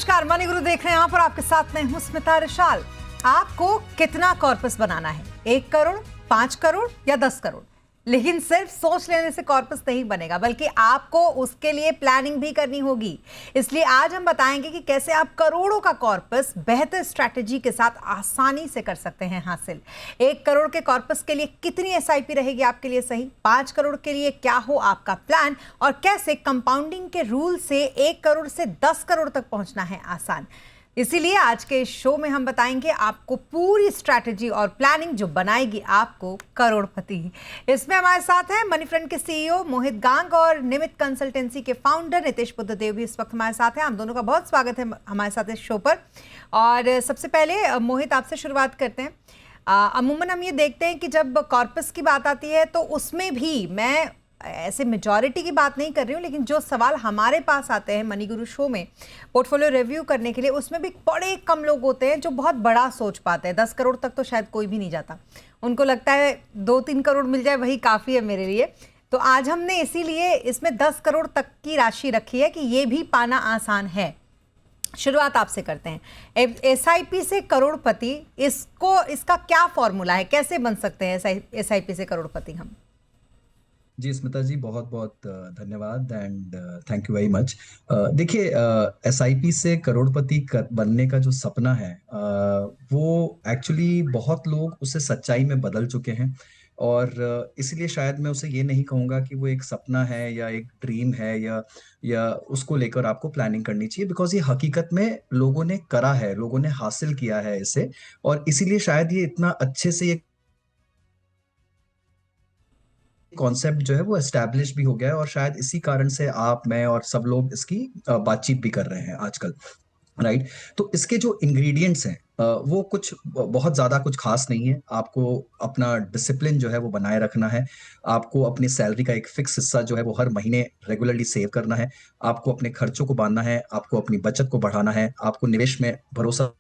नमस्कार, मनी गुरु देख रहे हैं यहाँ पर आपके साथ मैं हूं स्मिता रिशाल। आपको कितना कॉर्पस बनाना है? 1 करोड़, 5 करोड़ या 10 करोड़? लेकिन सिर्फ सोच लेने से कॉर्पस नहीं बनेगा, बल्कि आपको उसके लिए प्लानिंग भी करनी होगी। इसलिए आज हम बताएंगे कि कैसे आप करोड़ों का कॉर्पस बेहतर स्ट्रैटेजी के साथ आसानी से कर सकते हैं हासिल। 1 करोड़ के कॉर्पस के लिए कितनी एसआईपी रहेगी आपके लिए सही? 5 करोड़ के लिए क्या हो आपका प्लान? और कैसे कंपाउंडिंग के रूल से 1 करोड़ से 10 करोड़ तक पहुंचना है आसान? इसीलिए आज के शो में हम बताएंगे आपको पूरी स्ट्रैटेजी और प्लानिंग जो बनाएगी आपको करोड़पति। इसमें हमारे साथ हैं मनी फ्रेंड के सीईओ मोहित गांग और निमित कंसल्टेंसी के फाउंडर नितेश बुद्धदेव भी इस वक्त हमारे साथ हैं। हम दोनों का बहुत स्वागत है हमारे साथ इस शो पर। और सबसे पहले मोहित, आपसे शुरुआत करते हैं। अमूमन हम ये देखते हैं कि जब कॉर्पस की बात आती है तो उसमें भी, मैं ऐसे मेजॉरिटी की बात नहीं कर रही हूँ, लेकिन जो सवाल हमारे पास आते हैं मनी गुरु शो में पोर्टफोलियो रिव्यू करने के लिए, उसमें भी बड़े कम लोग होते हैं जो बहुत बड़ा सोच पाते हैं। 10 करोड़ तक तो शायद कोई भी नहीं जाता। उनको लगता है 2-3 करोड़ मिल जाए वही काफ़ी है मेरे लिए। तो आज हमने इसीलिए इसमें 10 करोड़ तक की राशि रखी है कि ये भी पाना आसान है। शुरुआत आपसे करते हैं। एसआईपी से करोड़पति, इसका क्या फॉर्मूला है? कैसे बन सकते हैं एसआईपी से करोड़पति हम? जी स्मिता जी, बहुत बहुत धन्यवाद and thank you very much. देखिए, एसआईपी से करोड़पति बनने का जो सपना है, वो एक्चुअली बहुत लोग उसे सच्चाई में बदल चुके हैं। और इसलिए शायद मैं उसे ये नहीं कहूँगा कि वो एक सपना है या एक ड्रीम है या उसको लेकर आपको प्लानिंग करनी चाहिए, बिकॉज ये हकीकत में लोगों ने करा है, लोगों ने हासिल किया है इसे। और इसीलिए शायद ये इतना अच्छे से ये कॉन्सेप्ट जो है वो एस्टैब्लिश भी हो गया है, और शायद इसी कारण से आप, मैं और सब लोग इसकी बातचीत भी कर रहे हैं आजकल, राइट। तो इसके जो इंग्रेडिएंट्स हैं, वो कुछ बहुत ज़्यादा कुछ खास नहीं है। आपको अपना डिसिप्लिन जो है वो बनाए रखना है। आपको अपनी सैलरी का एक फिक्स हिस्सा जो है वो हर महीने रेगुलरली सेव करना है। आपको अपने खर्चों को बांधना है, आपको अपनी बचत को बढ़ाना है, आपको निवेश में भरोसा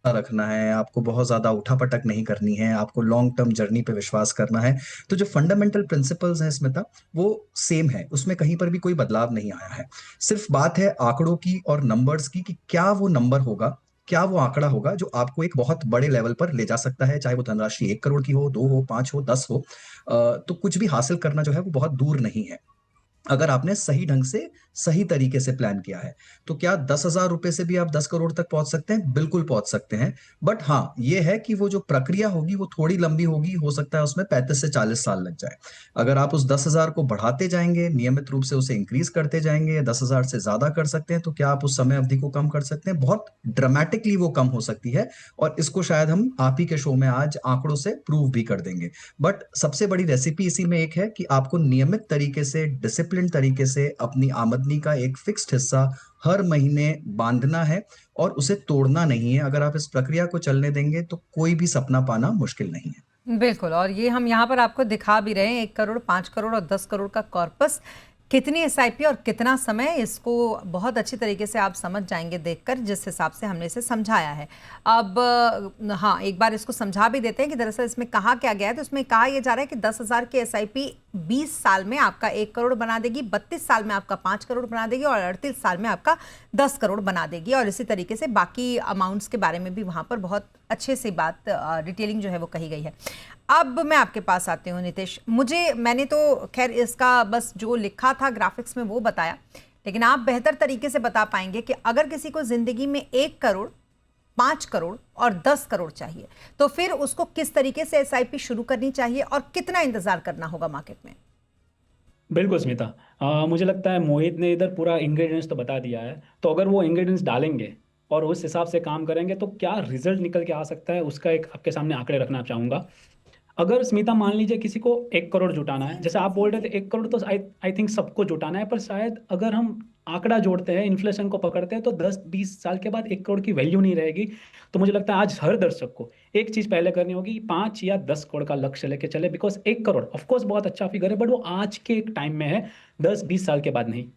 रखना है, आपको बहुत ज्यादा उठापटक नहीं करनी है, आपको लॉन्ग टर्म जर्नी पे विश्वास करना है। तो जो फंडामेंटल प्रिंसिपल्स हैं स्मिता, वो सेम है, उसमें कहीं पर भी कोई बदलाव नहीं आया है। सिर्फ बात है आंकड़ों की और नंबर्स की, कि क्या वो नंबर होगा, क्या वो आंकड़ा होगा जो आपको एक बहुत बड़े लेवल पर ले जा सकता है। चाहे वो धनराशि 1 करोड़ की हो, 2 हो, 5 हो, 10 हो, तो कुछ भी हासिल करना जो है वो बहुत दूर नहीं है, अगर आपने सही ढंग से सही तरीके से प्लान किया है। तो क्या 10,000 रुपए से भी आप 10 करोड़ तक पहुंच सकते हैं? बिल्कुल पहुंच सकते हैं। बट हाँ, ये है कि वो जो प्रक्रिया होगी वो थोड़ी लंबी होगी, हो सकता है उसमें 35 से 40 साल लग जाए। अगर आप उस 10,000 को बढ़ाते जाएंगे, नियमित रूप से उसे इंक्रीज करते जाएंगे, 10,000 से ज्यादा कर सकते हैं, तो क्या आप उस समय अवधि को कम कर सकते हैं? बहुत ड्रामेटिकली वो कम हो सकती है, और इसको शायद हम आप ही के शो में आज आंकड़ों से प्रूव भी कर देंगे। बट सबसे बड़ी रेसिपी इसी में एक है कि आपको नियमित तरीके से, डिसिप्लिन तरीके से अपनी आमदनी का एक फिक्स्ड हिस्सा हर महीने बांधना है, और उसे तोड़ना नहीं है। अगर आप इस प्रक्रिया को चलने देंगे तो कोई भी सपना पाना मुश्किल नहीं है। बिल्कुल, और ये हम यहाँ पर आपको दिखा भी रहे हैं। 1 करोड़, 5 करोड़ और 10 करोड़ का कॉर्पस, कितनी एसआईपी और कितना समय, इसको बहुत अच्छी तरीके से आप समझ जाएंगे देखकर, जिस हिसाब से हमने इसे समझाया है। अब हाँ, एक बार इसको समझा भी देते हैं कि दरअसल इसमें कहा क्या गया है। तो इसमें कहा यह जा रहा है कि 10,000 की एसआईपी 20 साल में आपका 1 करोड़ बना देगी, 32 साल में आपका 5 करोड़ बना देगी और 38 साल में आपका 10 करोड़ बना देगी। और इसी तरीके से बाकी अमाउंट्स के बारे में भी वहाँ पर बहुत अच्छे से बात, डिटेलिंग जो है वो कही गई है। अब मैं आपके पास आती हूँ नितेश। मैंने तो खैर इसका बस जो लिखा था ग्राफिक्स में वो बताया, लेकिन आप बेहतर तरीके से बता पाएंगे कि अगर किसी को जिंदगी में 1 करोड़, 5 करोड़ और 10 करोड़ चाहिए, तो फिर उसको किस तरीके से एसआईपी शुरू करनी चाहिए और कितना इंतजार करना होगा मार्केट में? बिल्कुल स्मिता, मुझे लगता है मोहित ने इधर पूरा इंग्रेडिएंट्स तो बता दिया है। तो अगर वो इंग्रेडिएंट्स डालेंगे और उस हिसाब से काम करेंगे तो क्या रिजल्ट निकल के आ सकता है, उसका एक आपके सामने आंकड़े रखना चाहूँगा। अगर स्मिता मान लीजिए किसी को 1 करोड़ जुटाना है, जैसे आप बोल रहे थे 1 करोड़ तो आई थिंक सबको जुटाना है, पर शायद अगर हम आंकड़ा जोड़ते हैं, इन्फ्लेशन को पकड़ते हैं, तो 10-20 साल के बाद 1 करोड़ की वैल्यू नहीं रहेगी। तो मुझे लगता है आज हर दर्शक को एक चीज़ पहले करनी होगी, 5 या 10 करोड़ का लक्ष्य लेके चले। बिकॉज 1 करोड़ ऑफकोर्स बहुत अच्छा फिगर है, बट वो आज के एक टाइम में है, 10-20 साल के बाद नहीं।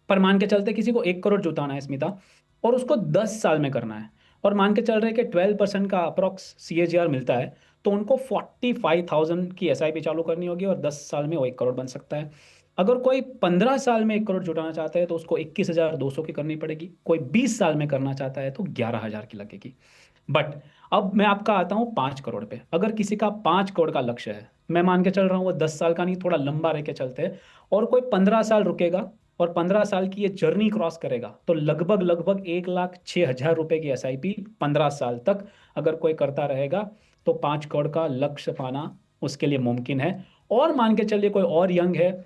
पर मान के चलते किसी को 1 करोड़ जुटाना है स्मिता, और उसको 10 साल में करना है, और मान के चल रहे कि 12% का अप्रॉक्स CAGR मिलता है, तो उनको 45,000 की SIP चालू करनी होगी और 10 साल में वो 1 करोड़ बन सकता है। अगर कोई 15 साल में 1 करोड़ जुटाना चाहता है तो उसको 21,200 की करनी पड़ेगी, कोई 20 साल में करना चाहता है तो 11,000 की लगेगी। बट अब मैं आपका आता हूँ 5 करोड़ पे। अगर किसी का 5 करोड़ का लक्ष्य है, मैं मान के चल रहा हूँ वो 10 साल का नहीं, थोड़ा लंबा रह के चलते हैं, और कोई 15 साल रुकेगा और 15 साल की ये जर्नी क्रॉस करेगा, तो लगभग लगभग 1,06,000 रुपए की SIP 15 साल तक अगर कोई करता रहेगा तो 5 करोड़ का लक्ष्य पाना उसके लिए मुमकिन है। और मान के चलिए कोई और यंग है,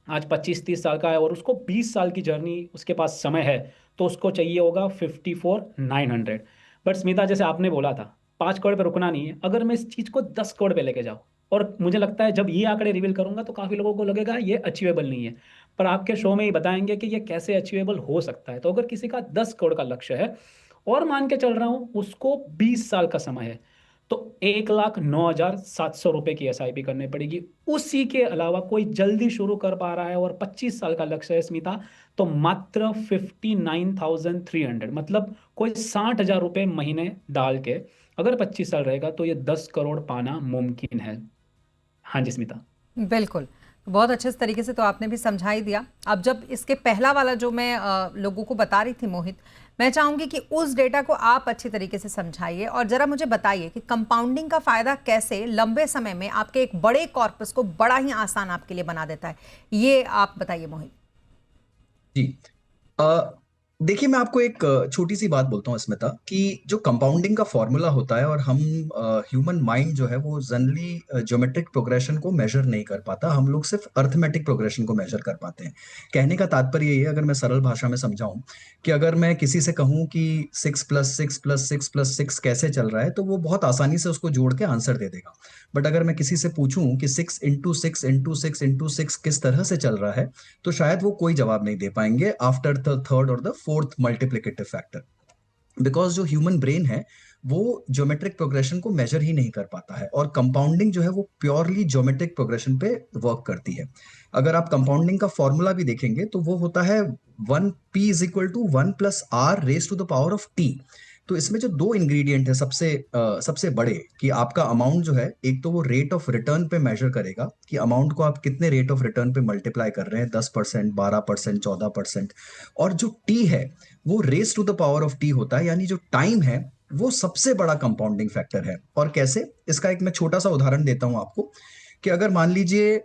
आज 25-30 साल का है और उसको 20 साल की जर्नी उसके पास समय है, तो उसको चाहिए होगा 54,900। बट स्मिता, जैसे आपने बोला था 5 करोड़ पे रुकना नहीं है, अगर मैं इस चीज़ को 10 करोड़ पे लेके जाऊँ, और मुझे लगता है जब ये आंकड़े रिवील करूंगा तो काफ़ी लोगों को लगेगा ये अचीवेबल नहीं है, पर आपके शो में ही बताएंगे कि ये कैसे अचीवेबल हो सकता है। तो अगर किसी का 10 करोड़ का लक्ष्य है और मान के चल रहा हूँ उसको 20 साल का समय है, तो 1,09,700 रुपए की SIP करनी पड़ेगी। उसी के अलावा कोई जल्दी शुरू कर पा रहा है और 25 साल का लक्ष्य है स्मिता, तो मात्र 59,300, मतलब कोई 60,000 रुपए महीने डाल के अगर 25 साल रहेगा तो ये 10 करोड़ पाना मुमकिन है। हाँ जी स्मिता। बिल्कुल। बहुत अच्छे तरीके से तो आपने भी समझा ही दिया। अब जब इसके पहला वाला जो मैं लोगों को बता रही थी मोहित, मैं चाहूँगी कि उस डेटा को आप अच्छी तरीके से समझाइए और ज़रा मुझे बताइए कि कंपाउंडिंग का फ़ायदा कैसे लंबे समय में आपके एक बड़े कॉर्पस को बड़ा ही आसान आपके लिए बना देता है। ये आप बताइए मोहित। जी। देखिए, मैं आपको एक छोटी सी बात बोलता हूँ स्मिता, कि जो कंपाउंडिंग का फॉर्मूला होता है, और हम ह्यूमन माइंड जो है वो जनरली ज्योमेट्रिक प्रोग्रेशन को मेजर नहीं कर पाता, हम लोग सिर्फ अर्थमेटिक प्रोग्रेशन को मेजर कर पाते हैं। कहने का तात्पर्य यही है, अगर मैं सरल भाषा में समझाऊं, कि अगर मैं किसी से कहूं कि 6+6+6+6 कैसे चल रहा है, तो वो बहुत आसानी से उसको जोड़ के आंसर दे देगा। बट अगर मैं किसी से पूछूं कि 6 × 6 × 6 × 6 किस तरह से चल रहा है, तो शायद वो कोई जवाब नहीं दे पाएंगे आफ्टर द थर्ड और the fourth multiplicative factor. Because जो ह्यूमन ब्रेन है वो ज्योमेट्रिक प्रोग्रेशन को मेजर ही नहीं कर पाता है, और कंपाउंडिंग जो है वो प्योरली ज्योमेट्रिक प्रोग्रेशन पे वर्क करती है। अगर आप कंपाउंडिंग का फॉर्मूला भी देखेंगे तो वो होता है 1p = 1+r⁻⁻t। तो इसमें जो दो इंग्रेडिएंट है सबसे बड़े, कि आपका अमाउंट जो है, एक तो वो रेट ऑफ रिटर्न पे मेजर करेगा कि अमाउंट को आप कितने रेट ऑफ रिटर्न पे मल्टीप्लाई कर रहे हैं, 10%, 12%, 14%। और जो टी है वो raised to the power of t होता है, यानी जो टाइम है वो सबसे बड़ा कंपाउंडिंग फैक्टर है। और कैसे, इसका एक मैं छोटा सा उदाहरण देता हूं आपको, कि अगर मान लीजिए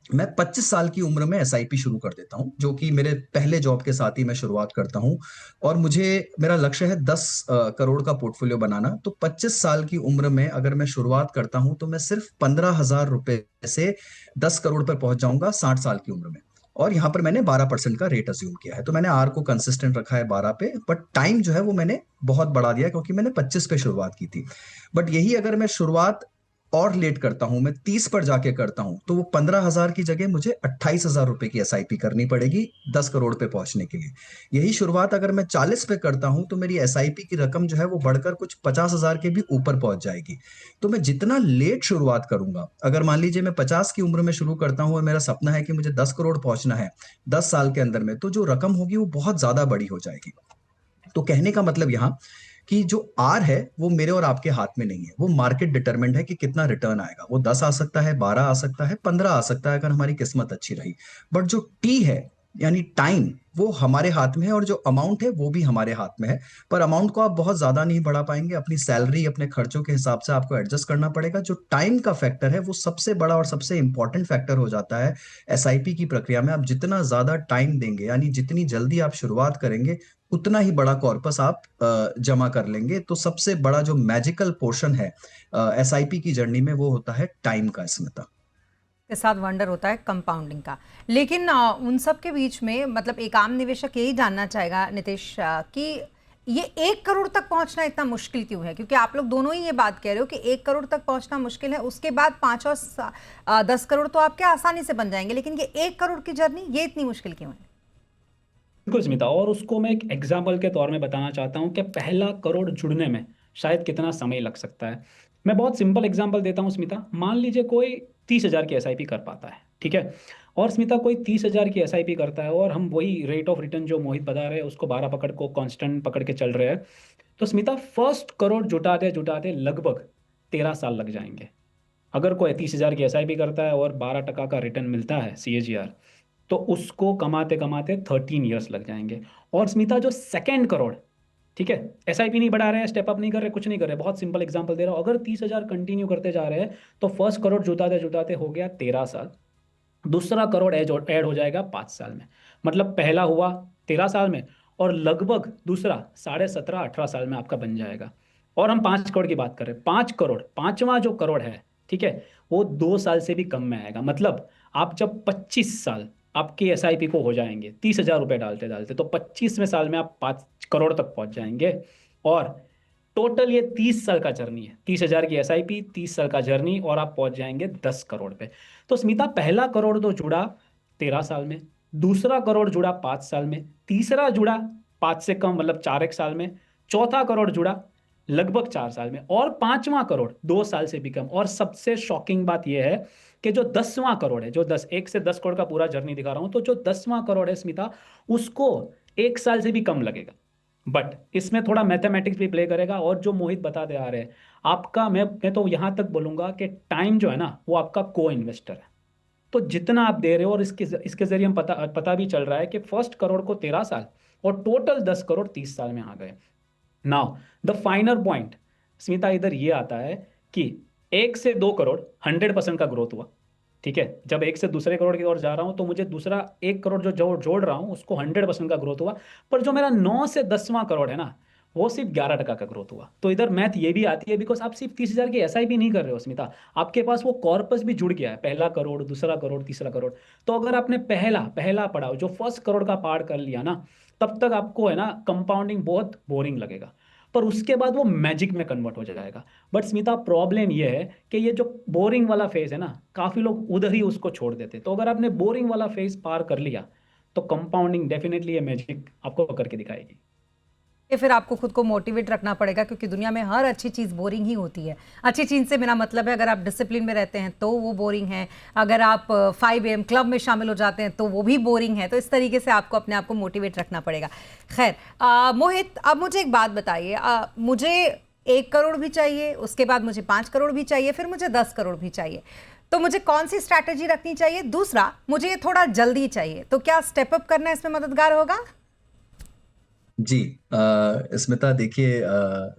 मैं 25 साल की उम्र में SIP शुरू कर देता हूं, जो कि मेरे पहले जॉब के साथ ही मैं शुरुआत करता हूं, और मेरा लक्ष्य है 10 करोड़ का पोर्टफोलियो बनाना। तो 25 साल की उम्र में अगर मैं शुरुआत करता हूं तो मैं सिर्फ 15,000 रुपए से 10 करोड़ पर पहुंच जाऊंगा 60 साल की उम्र में। और यहाँ पर मैंने 12% का रेट अज्यूम किया है, तो मैंने आर को कंसिस्टेंट रखा है 12 पे, बट टाइम जो है वो मैंने बहुत बढ़ा दिया क्योंकि मैंने 25 पे शुरुआत की थी। बट यही अगर मैं शुरुआत और लेट करता हूं, मैं 30 पर जाके करता हूं, तो वो 15,000 की जगह मुझे 28,000 रुपए की SIP करनी पड़ेगी 10 करोड़ पे पहुंचने के लिए। यही शुरुआत अगर मैं 40 पे करता हूं तो मेरी SIP की रकम जो है वो बढ़कर कुछ 50,000 के भी ऊपर पहुंच जाएगी। तो मैं जितना लेट शुरुआत करूंगा, अगर मान लीजिए मैं 50 की उम्र में शुरू करता हूं और मेरा सपना है कि मुझे 10 करोड़ पहुंचना है 10 साल के अंदर में, तो जो रकम होगी वो बहुत ज्यादा बड़ी हो जाएगी। तो कहने का मतलब यहाँ कि जो आर है वो मेरे और आपके हाथ में नहीं है, वो मार्केट डिटरमिन्ड है कि कितना रिटर्न आएगा। वो 10 आ सकता है, 12 आ सकता है, 15 आ सकता है अगर हमारी किस्मत अच्छी रही। बट जो टी है, यानी टाइम, वो हमारे हाथ में है, और जो अमाउंट है वो भी हमारे हाथ में है। पर अमाउंट को आप बहुत ज्यादा नहीं बढ़ा पाएंगे, अपनी सैलरी अपने खर्चों के हिसाब से आपको एडजस्ट करना पड़ेगा। जो टाइम का फैक्टर है वो सबसे बड़ा और सबसे इंपॉर्टेंट फैक्टर हो जाता है SIP की प्रक्रिया में। आप जितना ज्यादा टाइम देंगे, यानी जितनी जल्दी आप शुरुआत करेंगे, उतना ही बड़ा कॉर्पस आप जमा कर लेंगे। तो सबसे बड़ा जो मैजिकल पोर्शन है SIP की जर्नी में, वो होता है टाइम का, स्मिता। के साथ वंडर होता है कंपाउंडिंग का। लेकिन उन सब के बीच में मतलब एक आम निवेशक यही जानना चाहेगा नितेश, कि ये 1 करोड़ तक पहुंचना इतना मुश्किल क्यों है? क्योंकि आप लोग दोनों ही ये बात कह रहे हो कि 1 करोड़ तक पहुंचना मुश्किल है, उसके बाद 5 और 10 करोड़ तो आपके आसानी से बन जाएंगे, लेकिन ये 1 करोड़ की जर्नी ये इतनी मुश्किल क्यों है? बिल्कुल स्मिता, और उसको मैं एक एग्जाम्पल के तौर में बताना चाहता हूँ कि पहला करोड़ जुड़ने में शायद कितना समय लग सकता है। मैं बहुत सिंपल एग्जाम्पल देता हूँ स्मिता। मान लीजिए कोई 30,000 की SIP कर पाता है, ठीक है। और स्मिता कोई 30,000 की SIP करता है और हम वही रेट ऑफ रिटर्न जो मोहित बता रहे हैं उसको 12 पकड़ को कांस्टेंट पकड़ के चल रहे हैं, तो स्मिता फर्स्ट करोड़ जुटाते जुटाते लगभग 13 साल लग जाएंगे। अगर कोई 30,000 की एसआईपी करता है और 12% का रिटर्न मिलता है सीएजीआर, तो उसको कमाते कमाते 13 ईयर्स लग जाएंगे। और स्मिता जो सेकेंड करोड़, ठीक है, एसआईपी नहीं बढ़ा रहे हैं, स्टेप अप नहीं कर रहे, कुछ नहीं कर रहे, बहुत सिंपल एग्जांपल दे रहा हूँ, अगर 30,000 कंटिन्यू करते जा रहे हैं तो फर्स्ट करोड़ जुटाते जुटाते हो गया 13 साल, दूसरा करोड़ ऐड हो जाएगा 5 साल में, मतलब पहला हुआ 13 साल में और लगभग दूसरा 17.5 18 साल में आपका बन जाएगा। और हम 5 करोड़ की बात कर रहे हैं, 5 करोड़, पांचवा जो करोड़ है, ठीक है, वो 2 साल से भी कम में आएगा। मतलब आप जब 25 साल आपकी एसआईपी को हो जाएंगे 30,000 रुपये डालते डालते, तो 25वें साल में आप 5 करोड़ तक पहुंच जाएंगे। और टोटल ये 30 साल का जर्नी है, 30,000 की एसआईपी, 30 साल का जर्नी, और आप पहुंच जाएंगे 10 करोड़ पे। तो स्मिता, पहला करोड़ तो जुड़ा 13 साल में, दूसरा करोड़ जुड़ा 5 साल में, तीसरा जुड़ा 5 से कम मतलब 4 एक साल में, चौथा करोड़ जुड़ा लगभग 4 साल में, और पांचवा करोड़ 2 साल से भी कम। और सबसे शॉकिंग बात यह है कि जो 10वां करोड़ है, जो 1 से 10 करोड़ का पूरा जर्नी दिखा रहा हूं, तो जो 10वां करोड़ है स्मिता, उसको 1 साल से भी कम लगेगा। बट इसमें थोड़ा मैथमेटिक्स भी प्ले करेगा। और जो मोहित बताते आ रहे हैं, आपका मैं तो यहां तक बोलूंगा कि टाइम जो है ना, वो आपका को इन्वेस्टर है। तो जितना आप दे रहे हो, और इसके जरिए हम पता भी चल रहा है कि फर्स्ट करोड़ को 13 साल और टोटल 10 करोड़ 30 साल में आ गए। Now the final point Smita इधर ये आता है कि 1 से 2 करोड़ 100% का ग्रोथ हुआ, ठीक है। जब 1 से दूसरे करोड़ की ओर जा रहा हूं तो मुझे दूसरा 1 करोड़ जो जोड़ रहा हूं उसको 100% का ग्रोथ हुआ। पर जो मेरा 9 से 10वां करोड़ है ना, वो सिर्फ 11% का ग्रोथ हुआ। तो इधर मैथ ये भी आती है, बिकॉज आप सिर्फ 30,000 की एसआईपी नहीं कर रहे हो स्मिता, आपके पास वो कॉर्पस भी जुड़ गया है, पहला करोड़, दूसरा करोड़, तीसरा करोड़। तो अगर आपने पहला पहला पढ़ाओ जो फर्स्ट करोड़ का पार कर लिया ना, तब तक आपको है ना कंपाउंडिंग बहुत बोरिंग लगेगा, पर उसके बाद वो मैजिक में कन्वर्ट हो जाएगा। बट स्मिता, प्रॉब्लम ये है कि ये जो बोरिंग वाला फेज है ना, काफी लोग उधर ही उसको छोड़ देते। तो अगर आपने बोरिंग वाला फेज पार कर लिया तो कंपाउंडिंग डेफिनेटली ये मैजिक आपको करके दिखाएगी। ये फिर आपको खुद को मोटिवेट रखना पड़ेगा, क्योंकि दुनिया में हर अच्छी चीज़ बोरिंग ही होती है। अच्छी चीज़ से मेरा मतलब है, अगर आप डिसिप्लिन में रहते हैं तो वो बोरिंग है, अगर आप 5 AM क्लब में शामिल हो जाते हैं तो वो भी बोरिंग है। तो इस तरीके से आपको अपने आप को मोटिवेट रखना पड़ेगा। खैर, मोहित, अब मुझे एक बात बताइए, मुझे 1 करोड़ भी चाहिए, उसके बाद मुझे 5 करोड़ भी चाहिए, फिर मुझे 10 करोड़ भी चाहिए, तो मुझे कौन सी स्ट्रैटेजी रखनी चाहिए? दूसरा, मुझे ये थोड़ा जल्दी चाहिए, तो क्या स्टेप अप करना इसमें मददगार होगा? जी, स्मिता, देखिए,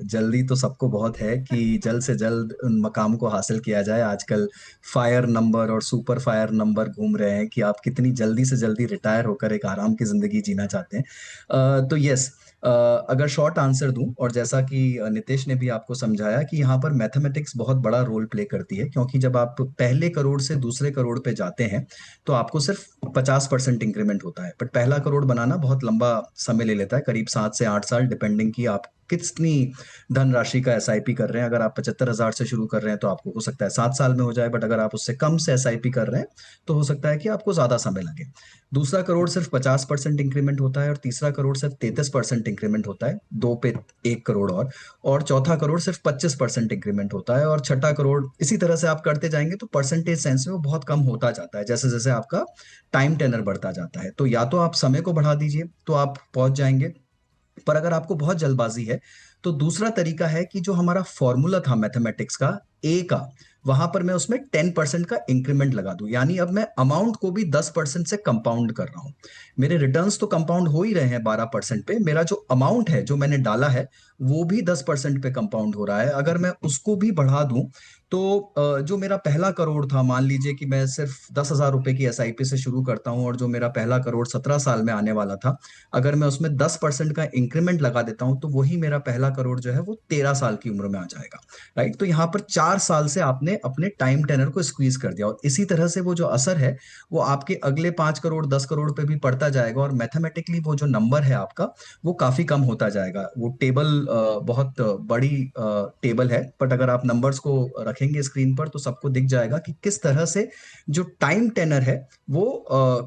जल्दी तो सबको बहुत है कि जल्द से जल्द उन मकाम को हासिल किया जाए। आजकल फायर नंबर और सुपर फायर नंबर घूम रहे हैं कि आप कितनी जल्दी से जल्दी रिटायर होकर एक आराम की जिंदगी जीना चाहते हैं। तो यस, अगर शॉर्ट आंसर दूं, और जैसा कि नितेश ने भी आपको समझाया कि यहाँ पर मैथमेटिक्स बहुत बड़ा रोल प्ले करती है, क्योंकि जब आप पहले करोड़ से दूसरे करोड़ पे जाते हैं तो आपको सिर्फ 50% इंक्रीमेंट होता है, बट पहला करोड़ बनाना बहुत लंबा समय ले लेता है, करीब 7 से 8 साल, डिपेंडिंग कि आप कितनी धनराशि का एसआईपी कर रहे हैं। अगर आप 75,000 से शुरू कर रहे हैं तो आपको हो सकता है 7 साल में हो जाए, बट अगर आप उससे कम से एसआईपी कर रहे हैं तो हो सकता है कि आपको ज्यादा समय लगे। दूसरा करोड़ सिर्फ 50% इंक्रीमेंट होता है, और तीसरा करोड़ सिर्फ 33% इंक्रीमेंट होता है, 2 पे 1 करोड़। और चौथा करोड़ सिर्फ 25% इंक्रीमेंट होता है, और छठा करोड़ इसी तरह से आप करते जाएंगे तो परसेंटेज सेंस में वो बहुत कम होता जाता है, जैसे जैसे आपका टाइम टेनर बढ़ता जाता है। तो या तो आप समय को बढ़ा दीजिए तो आप पहुंच जाएंगे, पर अगर आपको बहुत जल्दबाजी है तो दूसरा तरीका है कि जो हमारा फॉर्मूला था मैथमेटिक्स का, ए का, वहां पर मैं उसमें 10% का इंक्रीमेंट लगा दूं, यानी अब मैं अमाउंट को भी 10% से कंपाउंड कर रहा हूं। मेरे रिटर्न्स तो कंपाउंड हो ही रहे हैं 12% पे, मेरा जो अमाउंट है जो मैंने डाला है वो भी 10% पे कंपाउंड हो रहा है। अगर मैं उसको भी बढ़ा दूं तो जो मेरा पहला करोड़ था, मान लीजिए कि मैं सिर्फ 10,000 रुपए की एसआईपी से शुरू करता हूं, और जो मेरा पहला करोड़ 17 साल में आने वाला था, अगर मैं उसमें 10% का इंक्रीमेंट लगा देता हूं तो वही मेरा पहला करोड़ जो है वो 13 साल की उम्र में आ जाएगा। राइट? तो यहाँ पर 4 साल से आपने अपने टाइम टेनर को स्क्वीज कर दिया, और इसी तरह से वो जो असर है वो आपके अगले 5 करोड़ 10 करोड़ पे भी पड़ता जाएगा, और मैथमेटिकली वो जो नंबर है आपका वो काफी कम होता जाएगा। वो टेबल बहुत बड़ी टेबल है, बट अगर आप नंबर्स को रखेंगे स्क्रीन पर तो सबको दिख जाएगा कि किस तरह से जो टाइम टेनर है वो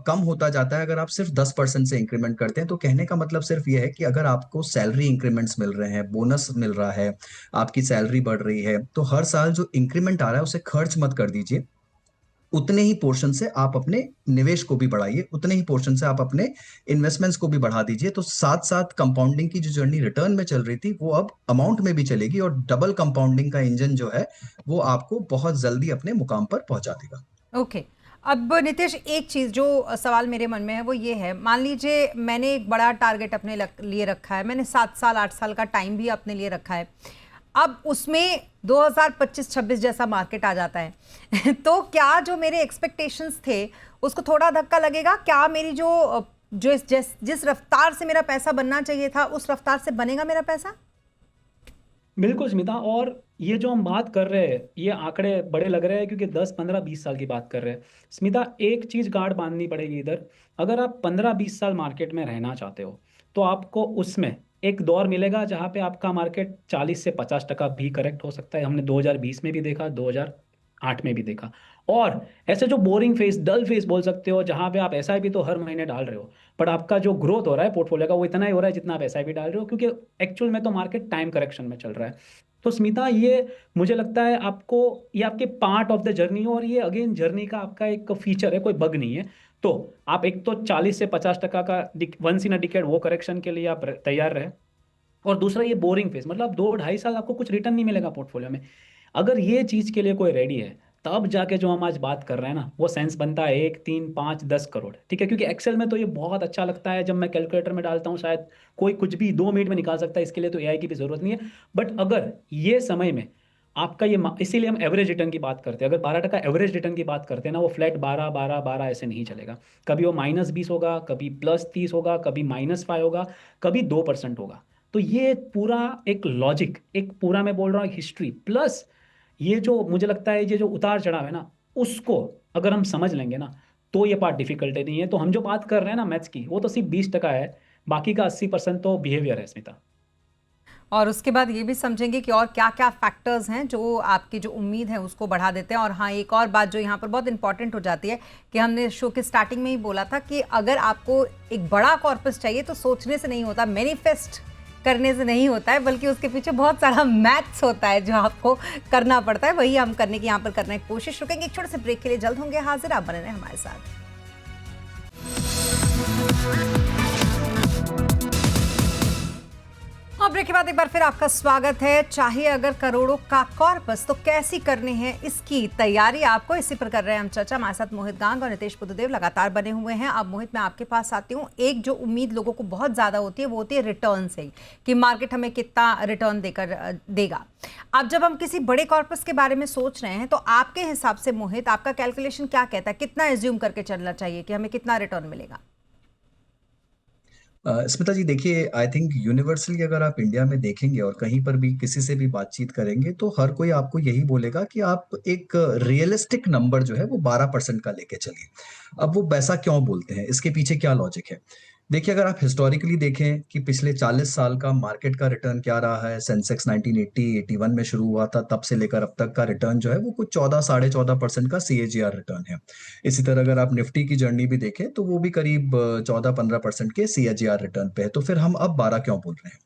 कम होता जाता है अगर आप सिर्फ 10% से इंक्रीमेंट करते हैं। तो कहने का मतलब सिर्फ ये है कि अगर आपको सैलरी इंक्रीमेंट्स मिल रहे हैं, बोनस मिल रहा है, आपकी सैलरी बढ़ रही है, तो हर साल जो इंक्रीमेंट आ रहा है उसे खर्च मत कर दीजिए, उतने ही पोर्शन से आप अपने निवेश को भी बढ़ाइए, उतने ही पोर्शन से आप अपने इन्वेस्टमेंट्स को भी बढ़ा दीजिए। तो साथ साथ कंपाउंडिंग की जो जर्नी रिटर्न में चल रही थी वो अब अमाउंट में भी चलेगी, और डबल कंपाउंडिंग का इंजन जो है वो आपको बहुत जल्दी अपने मुकाम पर पहुंचा देगा। ओके। अब नितेश, एक चीज़ जो सवाल मेरे मन में है वो ये है, मान लीजिए मैंने एक बड़ा टारगेट अपने लिए रखा है, मैंने 7 साल 8 साल का टाइम भी अपने लिए रखा है, अब उसमें 2025-26 जैसा मार्केट आ जाता है तो क्या जो मेरे एक्सपेक्टेशंस थे उसको थोड़ा धक्का लगेगा? क्या मेरी जिस रफ्तार से मेरा पैसा बनना चाहिए था उस रफ्तार से बनेगा मेरा पैसा? बिल्कुल स्मिता, और ये जो हम बात कर रहे हैं ये आंकड़े बड़े लग रहे हैं क्योंकि 10 15 20 साल की बात कर रहे हैं। स्मिता, एक चीज गांठ बांधनी पड़ेगी इधर, अगर आप 15 20 साल मार्केट में रहना चाहते हो तो आपको उसमें एक दौर मिलेगा जहां पे आपका मार्केट 40 से 50% भी करेक्ट हो सकता है। हमने 2020 में भी देखा, 2008 में भी देखा। और ऐसे जो बोरिंग फेज, डल फेज बोल सकते हो, जहां पे आप एसआईपी तो हर महीने डाल रहे हो बट आपका जो ग्रोथ हो रहा है पोर्टफोलियो का वो इतना ही हो रहा है जितना आप एसआईपी डाल रहे हो, क्योंकि एक्चुअल में तो मार्केट टाइम करेक्शन में चल रहा है। तो स्मिता, ये मुझे लगता है आपको, ये आपके पार्ट ऑफ द जर्नी हो, और ये अगेन जर्नी का आपका एक फीचर है, कोई बग नहीं है। तो आप एक तो 40 से 50% का वंस इन अ डिकेड वो करेक्शन के लिए आप तैयार रहे, और दूसरा ये बोरिंग फेज, मतलब 2 2.5 साल आपको कुछ रिटर्न नहीं मिलेगा पोर्टफोलियो में। अगर ये चीज के लिए कोई रेडी है तब जाके जो हम आज बात कर रहे हैं ना वो सेंस बनता है 1 3 5 10 करोड़, ठीक है? क्योंकि एक्सेल में तो ये बहुत अच्छा लगता है, जब मैं कैलकुलेटर में डालता हूँ शायद कोई कुछ भी 2 मिनट में निकाल सकता है, इसके लिए तो एआई की भी जरूरत नहीं है। बट अगर ये समय में आपका ये इसीलिए हम एवरेज रिटर्न की बात करते हैं, अगर 12% एवरेज रिटर्न की बात करते हैं ना, वो फ्लैट 12 12 12 ऐसे नहीं चलेगा। कभी वो -20 होगा, कभी +30 होगा, कभी -5 होगा, कभी 2% होगा। तो ये पूरा एक लॉजिक, एक पूरा मैं बोल रहा हूँ हिस्ट्री प्लस ये जो मुझे लगता है ये जो उतार चढ़ाव है ना, उसको अगर हम समझ लेंगे ना तो ये पार्ट डिफिकल्ट नहीं है। तो हम जो बात कर रहे हैं ना मैथ्स की, वो तो सिर्फ 20% है, बाकी का 80% तो बिहेवियर है स्मिता। और उसके बाद ये भी समझेंगे कि और क्या क्या फैक्टर्स हैं जो आपकी जो उम्मीद है उसको बढ़ा देते हैं। और हाँ, एक और बात जो यहाँ पर बहुत इंपॉर्टेंट हो जाती है कि हमने शो के स्टार्टिंग में ही बोला था कि अगर आपको एक बड़ा कॉर्पस चाहिए तो सोचने से नहीं होता, मैनिफेस्ट करने से नहीं होता है, बल्कि उसके पीछे बहुत सारा मैथ्स होता है जो आपको करना पड़ता है। वही हम करने की यहाँ पर करने की कोशिश। रुकेंगे एक छोटे से ब्रेक के लिए, जल्द होंगे हाजिर, आप बने रहें हमारे साथ। और ब्रेक के बाद एक बार फिर आपका स्वागत है। चाहिए अगर करोड़ों का कॉर्पस तो कैसी करनी है इसकी तैयारी आपको, इसी पर कर रहे हैं हम चर्चा। हमारे साथ मोहित गांग और नितेश बुद्धदेव लगातार बने हुए हैं। अब मोहित, मैं आपके पास आती हूँ। एक जो उम्मीद लोगों को बहुत ज्यादा होती है वो होती है रिटर्न से, कि मार्केट हमें कितना रिटर्न देगा। अब जब हम किसी बड़े कॉर्पस के बारे में सोच रहे हैं तो आपके हिसाब से मोहित, आपका कैलकुलेशन क्या कहता है, कितना एज्यूम करके चलना चाहिए कि हमें कितना रिटर्न मिलेगा? स्मिता जी, देखिए, आई थिंक यूनिवर्सली अगर आप इंडिया में देखेंगे और कहीं पर भी किसी से भी बातचीत करेंगे तो हर कोई आपको यही बोलेगा कि आप एक रियलिस्टिक नंबर जो है वो 12% का लेके चलिए। अब वो वैसा क्यों बोलते हैं, इसके पीछे क्या लॉजिक है? देखिए, अगर आप हिस्टोरिकली देखें कि पिछले 40 साल का मार्केट का रिटर्न क्या रहा है, सेंसेक्स 1980-81 में शुरू हुआ था, तब से लेकर अब तक का रिटर्न जो है वो कुछ 14 साढ़े 14% का CAGR रिटर्न है। इसी तरह अगर आप निफ्टी की जर्नी भी देखें तो वो भी करीब 14-15% के CAGR रिटर्न पे है। तो फिर हम अब 12 क्यों बोल रहे हैं?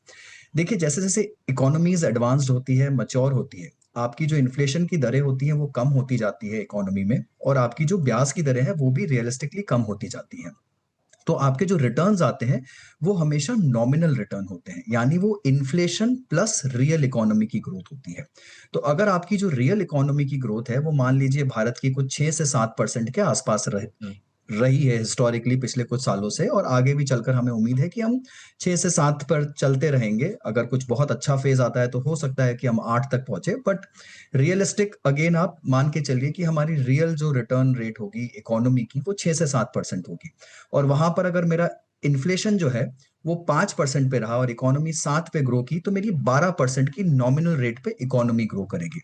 देखिए, जैसे जैसे इकोनॉमीज एडवांस्ड होती है, मच्योर होती है, आपकी जो इन्फ्लेशन की दरें होती हैं वो कम होती जाती है इकोनॉमी में, और आपकी जो ब्याज की दरें हैं वो भी रियलिस्टिकली कम होती जाती हैं। तो आपके जो रिटर्न्स आते हैं वो हमेशा नॉमिनल रिटर्न होते हैं, यानी वो इन्फ्लेशन प्लस रियल इकोनॉमी की ग्रोथ होती है। तो अगर आपकी जो रियल इकोनॉमी की ग्रोथ है वो मान लीजिए भारत की कुछ 6 से 7% के आसपास रही है हिस्टोरिकली पिछले कुछ सालों से, और आगे भी चलकर हमें उम्मीद है कि हम 6 से 7 पर चलते रहेंगे। अगर कुछ बहुत अच्छा फेज आता है तो हो सकता है कि हम 8 तक पहुंचे, बट रियलिस्टिक अगेन आप मान के चलिए कि हमारी रियल जो रिटर्न रेट होगी इकोनॉमी की वो 6 से 7% होगी। और वहां पर अगर मेरा इन्फ्लेशन जो है वो 5% पे रहा और इकोनॉमी 7 पे ग्रो की, तो मेरी 12% की नॉमिनल रेट पे इकोनॉमी ग्रो करेगी।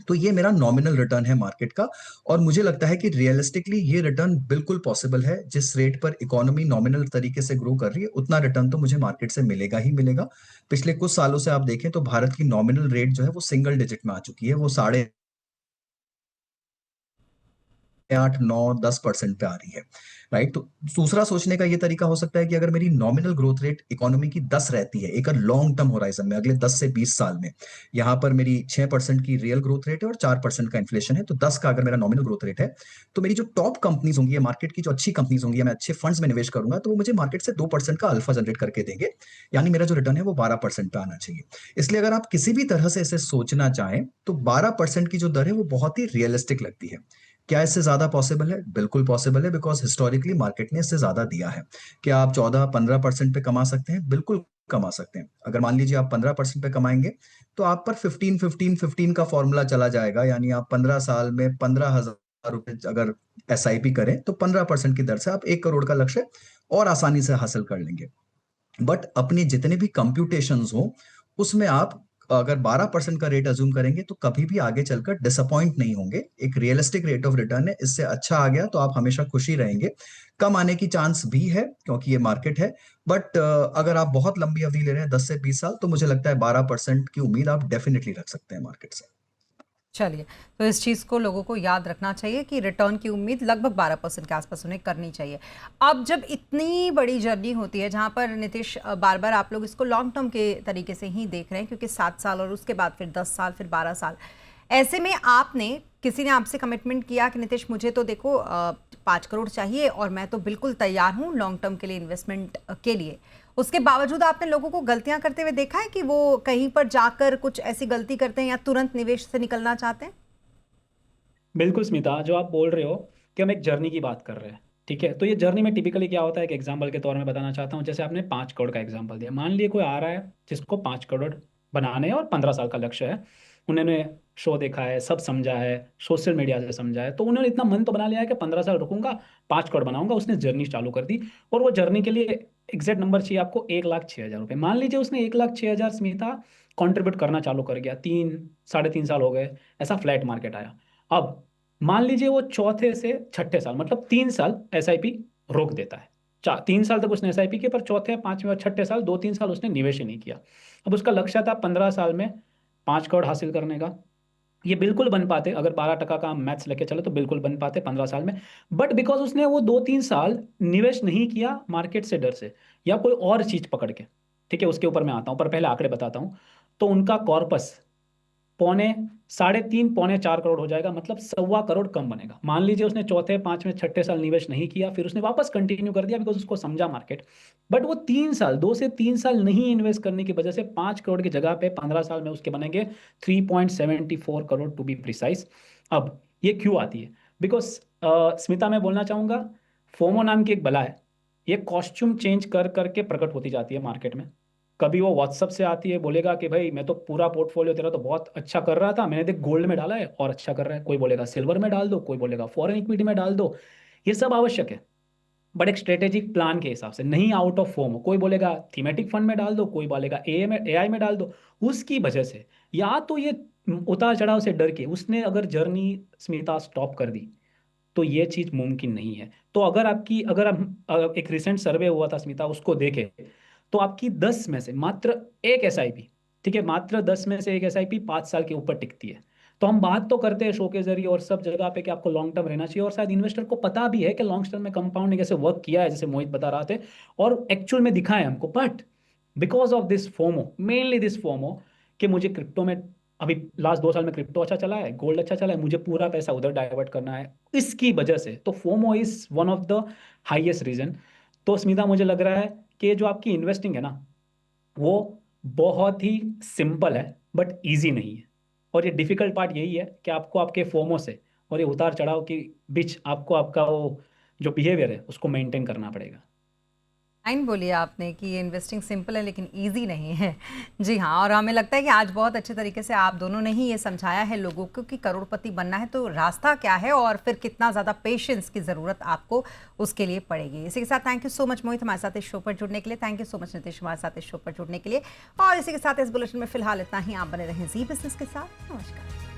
तो ये मेरा नॉमिनल रिटर्न है मार्केट का, और मुझे लगता है कि रियलिस्टिकली ये रिटर्न बिल्कुल पॉसिबल है। जिस रेट पर इकोनॉमी नॉमिनल तरीके से ग्रो कर रही है उतना रिटर्न तो मुझे मार्केट से मिलेगा ही मिलेगा। पिछले कुछ सालों से आप देखें तो भारत की नॉमिनल रेट जो है वो सिंगल डिजिट में आ चुकी है, वो साढ़े 8, 9, 10% पे आ रही है, राइट? तो दूसरा सोचने का ये तरीका हो सकता है कि अगर मेरी नॉमिनल ग्रोथ रेट इकोनॉमी की 10 रहती है एक लॉन्ग टर्म होराइजन में, अगले 10 से 20 साल में, यहाँ पर मेरी 6% की रियल ग्रोथ रेट है और 4% का इन्फ्लेशन है, तो 10 का अगर मेरा नॉमिनल ग्रोथ रेट है, तो मेरी जो टॉप कंपनीज होंगी, मार्केट की जो अच्छी कंपनीज होंगी, मैं अच्छे फंड्स में निवेश करूंगा, तो वो मुझे मार्केट से 2% का अल्फा जनरेट करके देंगे, यानी मेरा जो रिटर्न है वो 12% पे आना चाहिए। इसलिए अगर आप किसी भी तरह से इसे सोचना चाहें तो 12% की जो दर है वो बहुत ही रियलिस्टिक लगती है। क्या इससे ज्यादा पॉसिबल है? बिल्कुल पॉसिबल है, बिकॉज हिस्टोरिकली मार्केट ने इससे ज्यादा दिया है। क्या आप 14-15% पे कमा सकते हैं? बिल्कुल कमा सकते हैं। अगर मान लीजिए आप 15% पे कमाएंगे तो आप पर 15-15-15 का फॉर्मूला चला जाएगा, यानी आप 15 साल में 15,000 रुपए अगर एसआईपी करें तो 15% की दर से आप 1 करोड़ का लक्ष्य और आसानी से हासिल कर लेंगे। बट अपने जितने भी कंप्यूटेशंस हो उसमें आप अगर 12% का रेट अज्यूम करेंगे तो कभी भी आगे चलकर डिसअपॉइंट नहीं होंगे। एक रियलिस्टिक रेट ऑफ रिटर्न है, इससे अच्छा आ गया तो आप हमेशा खुशी रहेंगे। कम आने की चांस भी है क्योंकि ये मार्केट है, बट अगर आप बहुत लंबी अवधि ले रहे हैं 10 से 20 साल, तो मुझे लगता है 12% की उम्मीद आप डेफिनेटली रख सकते हैं मार्केट से। चलिए, तो इस चीज़ को लोगों को याद रखना चाहिए कि रिटर्न की उम्मीद लगभग 12% के आसपास उन्हें करनी चाहिए। अब जब इतनी बड़ी जर्नी होती है जहाँ पर नीतीश बार बार आप लोग इसको लॉन्ग टर्म के तरीके से ही देख रहे हैं, क्योंकि 7 साल और उसके बाद फिर 10 साल फिर 12 साल, ऐसे में आपने किसी ने आपसे कमिटमेंट किया कि नीतीश मुझे तो देखो 5 करोड़ चाहिए और मैं तो बिल्कुल तैयार हूँ लॉन्ग टर्म के लिए, इन्वेस्टमेंट के लिए, उसके बावजूद आपने लोगों को गलतियां करते हुए देखा है कि वो कहीं पर जाकर कुछ ऐसी गलती करते हैं या तुरंत निवेश से निकलना चाहते हैं? बिल्कुल स्मिता, जो आप बोल रहे हो कि हम एक जर्नी की बात कर रहे हैं, ठीक है, तो ये जर्नी में टिपिकली क्या होता है, एक एग्जांपल के तौर में बताना चाहता हूँ। जैसे आपने 5 करोड़ का एग्जांपल दिया, मान लिए कोई आ रहा है जिसको 5 करोड़ बनाने हैं और 15 साल का लक्ष्य है। उन्होंने शो देखा है, सब समझा है, सोशल मीडिया से समझा है, तो उन्होंने इतना मन तो बना लिया है कि 15 साल रुकूंगा, 5 करोड़ बनाऊंगा। उसने जर्नी चालू कर दी और वो जर्नी के लिए एग्जैक्ट नंबर चाहिए आपको 1,06,000 रुपये। मान लीजिए उसने 1,06,000 स्मिता कंट्रीब्यूट करना चालू कर गया, 3-3.5 साल हो गए, ऐसा फ्लैट मार्केट आया। अब मान लीजिए वो चौथे से छठे साल, मतलब 3 साल एसआईपी रोक देता है। 3 साल तक उसने एसआईपी की, पर चौथे, पांचवें और छठे साल 2-3 साल उसने निवेश ही नहीं किया। अब उसका लक्ष्य था 15 साल में 5 करोड़ हासिल करने का। ये बिल्कुल बन पाते, अगर 12% का मैथ्स लेके चले तो बिल्कुल बन पाते 15 साल में। बट बिकॉज उसने वो 2-3 साल निवेश नहीं किया मार्केट से डर से या कोई और चीज पकड़ के, ठीक है, उसके ऊपर मैं आता हूँ, पर पहले आंकड़े बताता हूँ। तो उनका कॉर्पस 3.5-4 करोड़ हो जाएगा, मतलब 1.25 करोड़ कम बनेगा। मान लीजिए उसने चौथे, पांचवें, छठे साल निवेश नहीं किया, फिर उसने वापस कंटिन्यू कर दिया बिकॉज उसको समझा मार्केट। बट वो 3 साल, 2 से 3 साल नहीं इन्वेस्ट करने की वजह से 5 करोड़ की जगह पे 15 साल में उसके बनेंगे 3.74 करोड़ टू बी प्रिसाइज। अब ये क्यों आती है? बिकॉज स्मिता, मैं बोलना चाहूंगा, फोमो नाम की एक बला है, ये कॉस्ट्यूम चेंज कर करके प्रकट होती जाती है मार्केट में। कभी वो व्हाट्सअप से आती है, बोलेगा कि भाई मैं तो पूरा पोर्टफोलियो तेरा तो बहुत अच्छा कर रहा था, मैंने देख गोल्ड में डाला है और अच्छा कर रहा है। कोई बोलेगा सिल्वर में डाल दो, कोई बोलेगा फॉरेन इक्विटी में डाल दो। ये सब आवश्यक है, बट एक स्ट्रेटेजिक प्लान के हिसाब से, नहीं आउट ऑफ फॉर्म। कोई बोलेगा थीमेटिक फंड में डाल दो, कोई बोलेगा एआई में डाल दो। उसकी वजह से, या तो ये उतार चढ़ाव से डर के उसने अगर जर्नी स्मिता स्टॉप कर दी, तो ये चीज मुमकिन नहीं है। तो अगर हम एक रिसेंट सर्वे हुआ था स्मिता, उसको देखे तो आपकी 10 में से मात्र एक एसआईपी, ठीक है, मात्र 10 में से एक एसआईपी 5 साल के ऊपर टिकती है। तो हम बात तो करते हैं शो के जरिए और सब जगह पे कि आपको लॉन्ग टर्म रहना चाहिए, और शायद इन्वेस्टर को पता भी है कि लॉन्ग टर्म में कंपाउंडिंग कैसे वर्क किया है, जैसे मोहित बता रहा थे, और एक्चुअल में दिखा है हमको। But because of this FOMO, mainly this FOMO, कि मुझे क्रिप्टो में, अभी लास्ट 2 साल में क्रिप्टो अच्छा चला है, गोल्ड अच्छा चला है, मुझे पूरा पैसा उधर डाइवर्ट करना है, इसकी वजह से, तो FOMO is one of the highest reason. तो स्मिता, मुझे लग रहा है कि जो आपकी इन्वेस्टिंग है ना, वो बहुत ही सिंपल है बट इजी नहीं है। और ये डिफिकल्ट पार्ट यही है कि आपको आपके फोमो से और ये उतार चढ़ाव के बीच आपको आपका वो जो बिहेवियर है उसको मेंटेन करना पड़ेगा। लाइन बोली आपने कि ये इन्वेस्टिंग सिंपल है लेकिन इजी नहीं है। जी हाँ, और हमें लगता है कि आज बहुत अच्छे तरीके से आप दोनों ने ही ये समझाया है लोगों को कि करोड़पति बनना है तो रास्ता क्या है और फिर कितना ज़्यादा पेशेंस की ज़रूरत आपको उसके लिए पड़ेगी। इसी के साथ थैंक यू सो मच मोहित हमारे साथ इस शो पर जुड़ने के लिए, thank you so much Nitish हमारे साथ इस शो पर जुड़ने के लिए, और इसी के साथ इस बुलेटिन में फिलहाल इतना ही। आप बने रहें जी बिजनेस के साथ। नमस्कार।